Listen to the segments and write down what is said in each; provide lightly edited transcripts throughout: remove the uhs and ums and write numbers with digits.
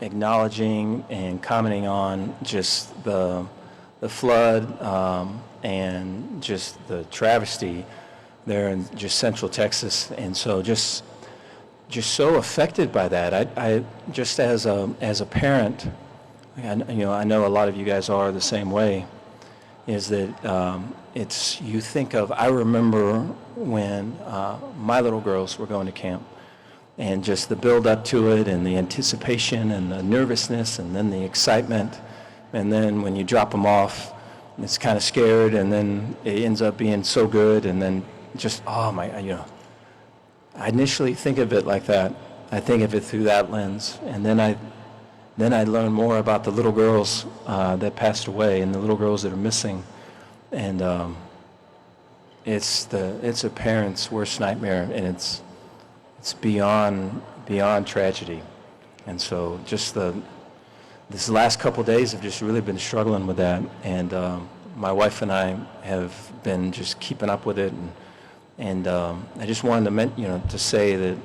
acknowledging and commenting on just the flood and just the travesty there in just Central Texas, and so just so affected by that. I just as a parent, I know a lot of you guys are the same way. Is that it's you think of? I remember when my little girls were going to camp, and just the build up to it, and the anticipation, and the nervousness, and then the excitement, and then when you drop them off, it's kind of scared, and then it ends up being so good, and then just I initially think of it like that. I think of it through that lens, and then I learn more about the little girls that passed away and the little girls that are missing, and it's a parent's worst nightmare, and it's beyond tragedy. And so just this last couple of days have just really been struggling with that, and my wife and I have been just keeping up with it, and I just wanted to say that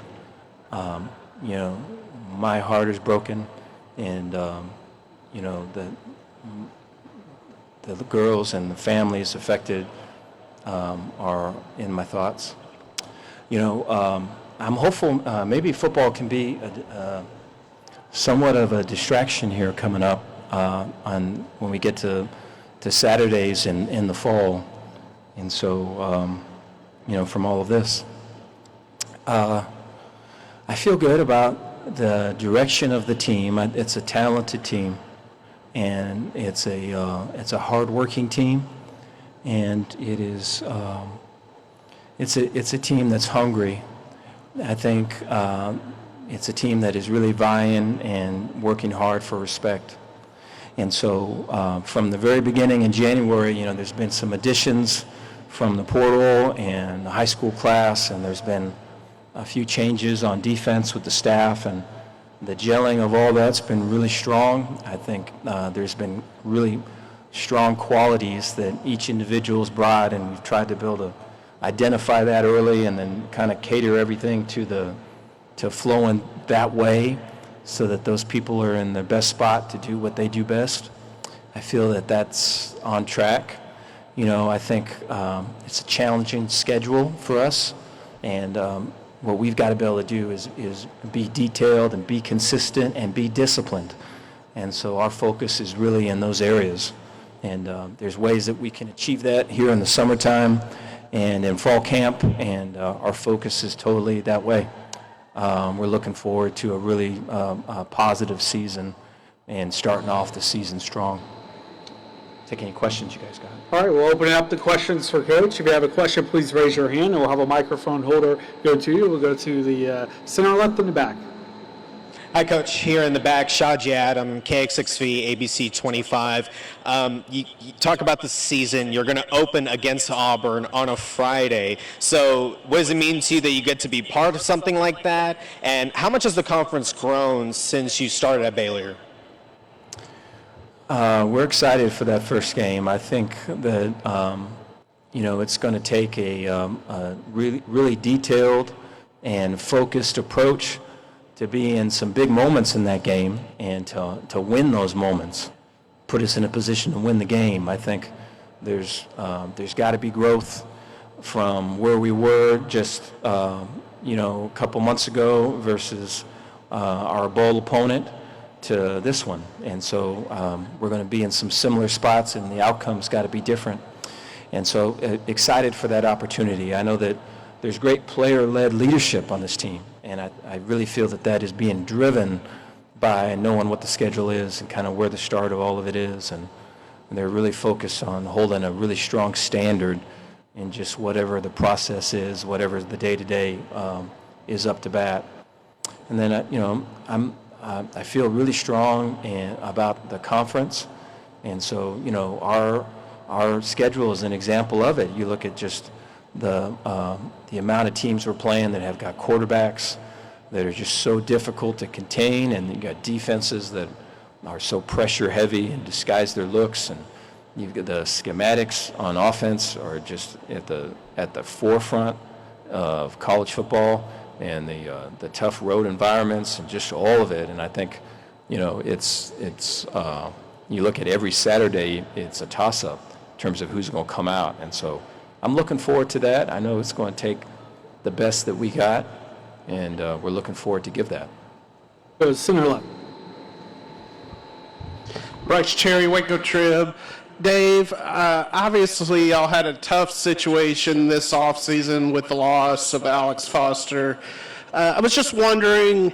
my heart is broken, and the girls and the families affected are in my thoughts. I'm hopeful maybe football can be somewhat of a distraction here coming up on when we get to Saturdays in the fall, and so from all of this, I feel good about the direction of the team. It's a talented team, and it's a hard-working team, and it's a team that's hungry. I think it's a team that is really vying and working hard for respect. And so from the very beginning in January, there's been some additions from the portal and the high school class, and there's been a few changes on defense with the staff, and the gelling of all that's been really strong. I think there's been really strong qualities that each individual's brought, and we've tried to identify that early and then kind of cater everything to flowing that way so that those people are in their best spot to do what they do best. I feel that that's on track. I think it's a challenging schedule for us, and what we've got to be able to do is be detailed and be consistent and be disciplined. And so our focus is really in those areas. And there's ways that we can achieve that here in the summertime and in fall camp, and our focus is totally that way. We're looking forward to a really positive season and starting off the season strong. Take any questions you guys got. All right, we'll open it up to questions for Coach. If you have a question, please raise your hand, and we'll have a microphone holder go to you. We'll go to the center left in the back. Hi, Coach. Here in the back, Shaji Adam, KX6V, ABC 25. You talk about the season. You're going to open against Auburn on a Friday. So what does it mean to you that you get to be part of something like that? And how much has the conference grown since you started at Baylor? We're excited for that first game. I think that, it's going to take a really, really detailed and focused approach to be in some big moments in that game and to win those moments, put us in a position to win the game. I think there's got to be growth from where we were just, a couple months ago versus our bowl opponent to this one. And so we're going to be in some similar spots, and the outcome's got to be different. And so excited for that opportunity. I know that there's great player-led leadership on this team, and I really feel that is being driven by knowing what the schedule is and kind of where the start of all of it is. And they're really focused on holding a really strong standard in just whatever the process is, whatever the day-to-day is up to bat. And then, I feel really strong about the conference. And so, our schedule is an example of it. You look at just the amount of teams we're playing that have got quarterbacks that are just so difficult to contain, and you got defenses that are so pressure heavy and disguise their looks, and you've got the schematics on offense are just at the forefront of college football, and the tough road environments and just all of it. And I think you look at every Saturday, it's a toss-up in terms of who's going to come out. And so I'm looking forward to that. I know it's going to take the best that we got, and we're looking forward to give that. Goes center left. Bryce Cherry, Waco Trib. Dave, obviously y'all had a tough situation this offseason with the loss of Alex Foster. I was just wondering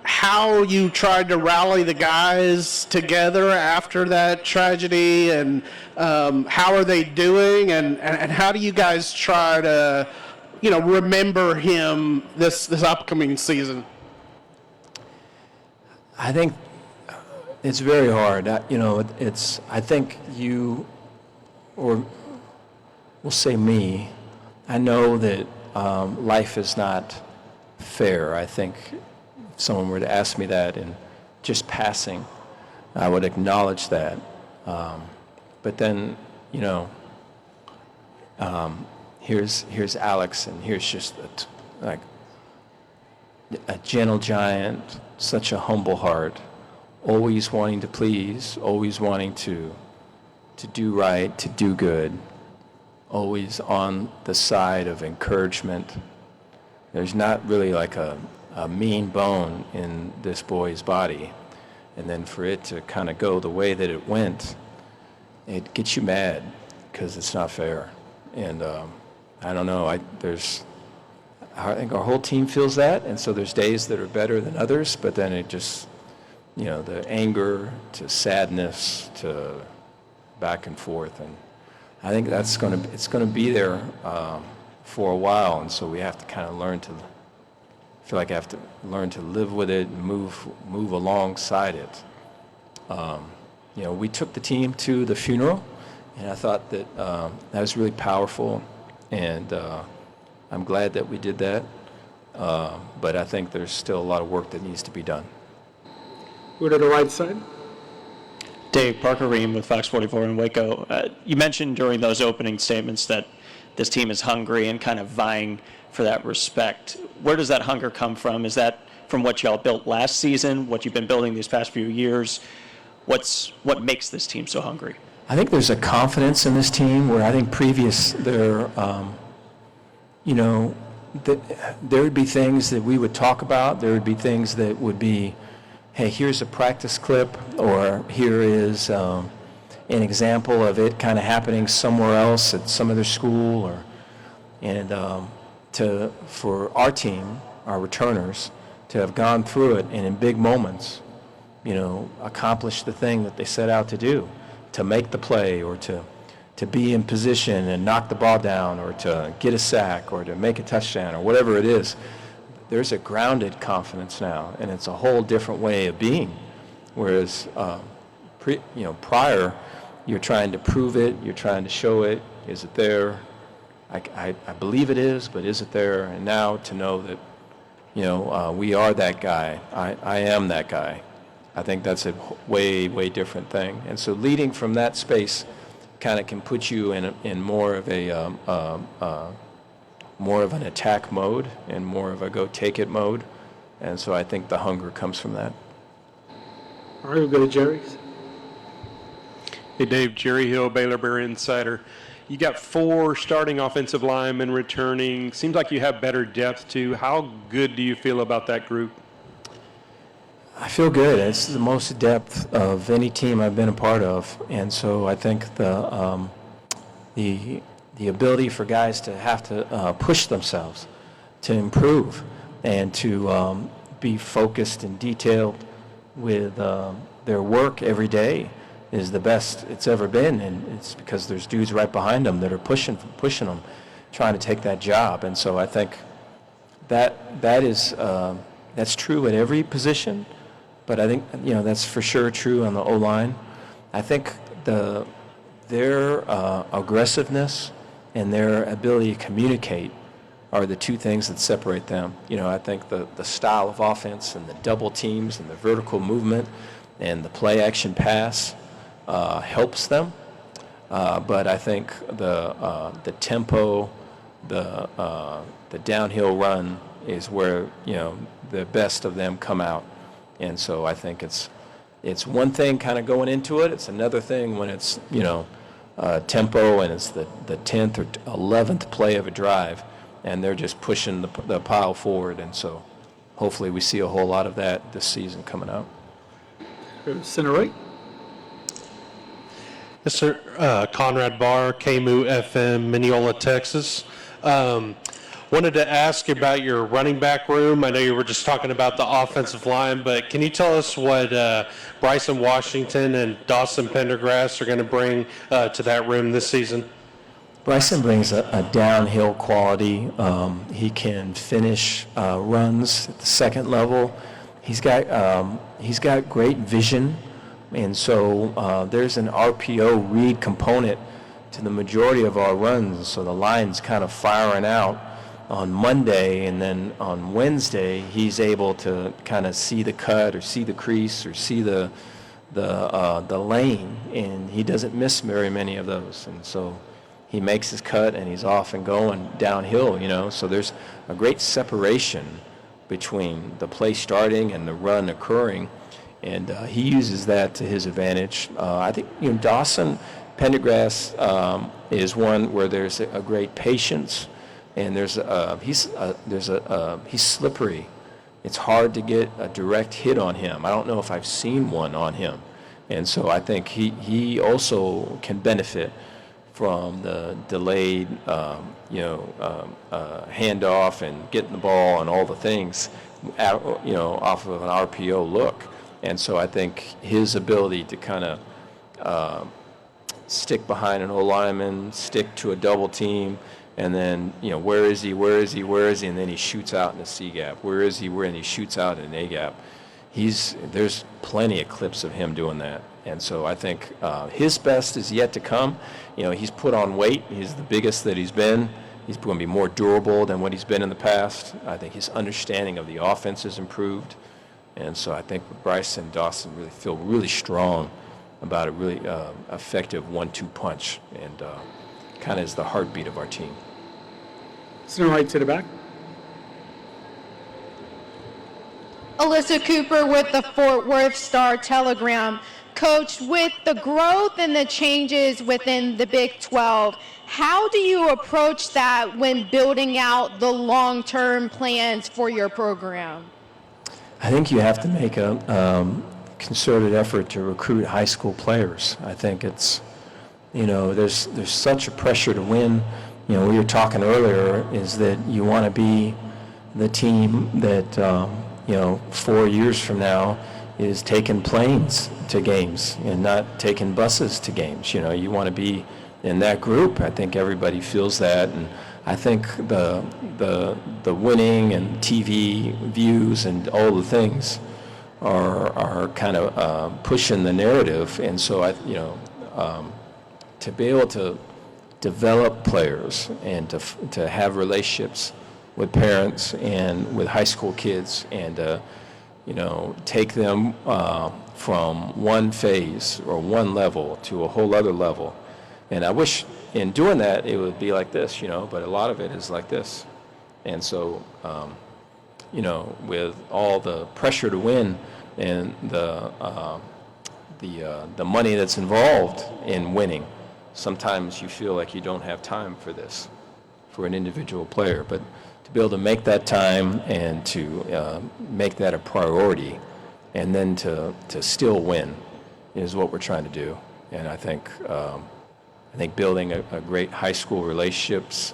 how you tried to rally the guys together after that tragedy, and how are they doing, and how do you guys try to, remember him this upcoming season? I think it's very hard. I think you, or we'll say me, I know that life is not fair. I think if someone were to ask me that in just passing, I would acknowledge that. But then, here's Alex, and here's just a gentle giant, such a humble heart, always wanting to please, always wanting to do right, to do good, always on the side of encouragement. There's not really like a mean bone in this boy's body. And then for it to kind of go the way that it went, it gets you mad because it's not fair. And I don't know, I think our whole team feels that, and so there's days that are better than others, but then it just, the anger to sadness to back and forth, and I think it's going to be there for a while, and so we have to kind of I feel like I have to learn to live with it and move alongside it. We took the team to the funeral, and I thought that that was really powerful, and I'm glad that we did that, but I think there's still a lot of work that needs to be done. Go to the right side. Dave, Parker Ream with Fox 44 in Waco. You mentioned during those opening statements that this team is hungry and kind of vying for that respect. Where does that hunger come from? Is that from what y'all built last season, what you've been building these past few years? What makes this team so hungry? I think there's a confidence in this team where I think there would be things that we would talk about. There would be things that would be, hey, here's a practice clip, or here is an example of it kind of happening somewhere else at some other school, for our team, our returners, to have gone through it and in big moments, accomplish the thing that they set out to do, to make the play, or to be in position and knock the ball down, or to get a sack, or to make a touchdown, or whatever it is. There's a grounded confidence now, and it's a whole different way of being. Whereas, prior, you're trying to prove it, you're trying to show it. Is it there? I believe it is, but is it there? And now to know that, we are that guy. I am that guy. I think that's a way, way different thing. And so leading from that space kind of can put you in more of an attack mode and more of a go take it mode. And so I think the hunger comes from that. All right, we'll go to Jerry's. Hey, Dave, Jerry Hill, Baylor Bear Insider. You got 4 starting offensive linemen returning. Seems like you have better depth, too. How good do you feel about that group? I feel good. It's the most depth of any team I've been a part of. And so I think the ability for guys to have to push themselves, to improve, and to be focused and detailed with their work every day is the best it's ever been, and it's because there's dudes right behind them that are pushing them, trying to take that job. And so I think that's true at every position, but I think that's for sure true on the O-line. I think their aggressiveness and their ability to communicate are the two things that separate them. I think the style of offense and the double teams and the vertical movement and the play action pass helps them. But I think the tempo, the downhill run is where the best of them come out. And so I think it's it's one thing kind of going into it. It's another thing when it's, tempo and it's the 10th or 11th play of a drive, and they're just pushing the pile forward. And so hopefully we see a whole lot of that this season coming up. Center right. Yes, sir. Conrad Barr, KMU FM, Mineola, Texas. Wanted to ask you about your running back room. I know you were just talking about the offensive line, but can you tell us what Bryson Washington and Dawson Pendergrass are going to bring to that room this season? Bryson brings a downhill quality. He can finish runs at the second level. He's got great vision, and so there's an RPO read component to the majority of our runs. So the line's kind of firing out on Monday, and then on Wednesday he's able to kind of see the cut or see the crease or see the lane, and he doesn't miss very many of those. And so he makes his cut and he's off and going downhill, So there's a great separation between the play starting and the run occurring, and he uses that to his advantage. I think Dawson Pendergrass is one where there's a great patience, and he's slippery. It's hard to get a direct hit on him. I don't know if I've seen one on him, and so I think he also can benefit from the delayed handoff and getting the ball and all the things off of an RPO look. And so I think his ability to kind of stick behind an O-lineman, stick to a double team, and then, where is he, and then he shoots out in the C gap. Where is he, and he shoots out in an A gap. There's plenty of clips of him doing that. And so I think his best is yet to come. He's put on weight. He's the biggest that he's been. He's going to be more durable than what he's been in the past. I think his understanding of the offense has improved. And so I think Bryce and Dawson really feel really strong about a really effective 1-2 punch, and kind of is the heartbeat of our team. Center right to the back. Alyssa Cooper with the Fort Worth Star-Telegram. Coach, with the growth and the changes within the Big 12, how do you approach that when building out the long-term plans for your program? I think you have to make a concerted effort to recruit high school players. I think it's, there's such a pressure to win. We were talking earlier is that you want to be the team that, 4 years from now is taking planes to games and not taking buses to games. You want to be in that group. I think everybody feels that, and I think the winning and TV views and all the things are kind of pushing the narrative. And so to be able to develop players and to have relationships with parents and with high school kids, and take them from one phase or one level to a whole other level. And I wish in doing that it would be like this, but a lot of it is like this. And so, with all the pressure to win and the money that's involved in winning, sometimes you feel like you don't have time for this, for an individual player. But to be able to make that time and to make that a priority, and then to still win, is what we're trying to do. And I think building a great high school relationships,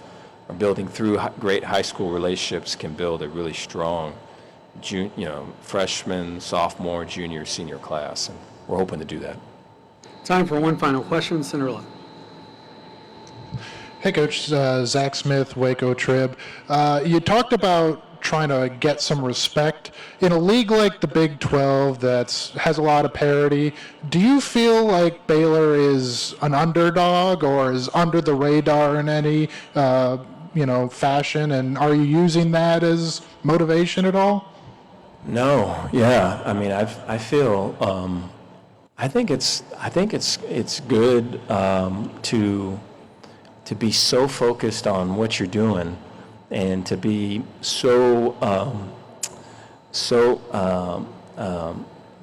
or building through great high school relationships, can build a really strong freshman, sophomore, junior, senior class, and we're hoping to do that. Time for one final question, center left. Hey, Coach. Zach Smith, Waco Trib. You talked about trying to get some respect. In a league like the Big 12 that has a lot of parity, do you feel like Baylor is an underdog or is under the radar in any fashion? And are you using that as motivation at all? No, yeah. I mean, I feel. I think it's good to be so focused on what you're doing, and to be so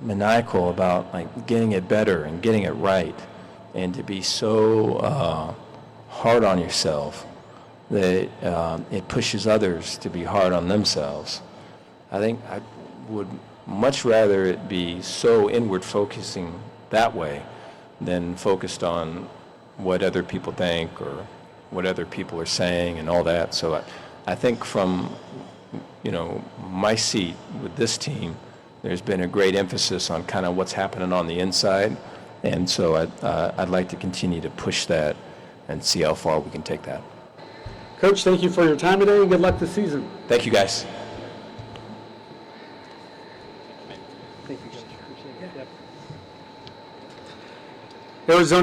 maniacal about like getting it better and getting it right, and to be so hard on yourself that it pushes others to be hard on themselves. I think I would much rather it be so inward focusing that way than focused on what other people think or what other people are saying and all that. So I think from, my seat with this team, there's been a great emphasis on kind of what's happening on the inside. And so I'd like to continue to push that and see how far we can take that. Coach, thank you for your time today, and good luck this season. Thank you, guys. Arizona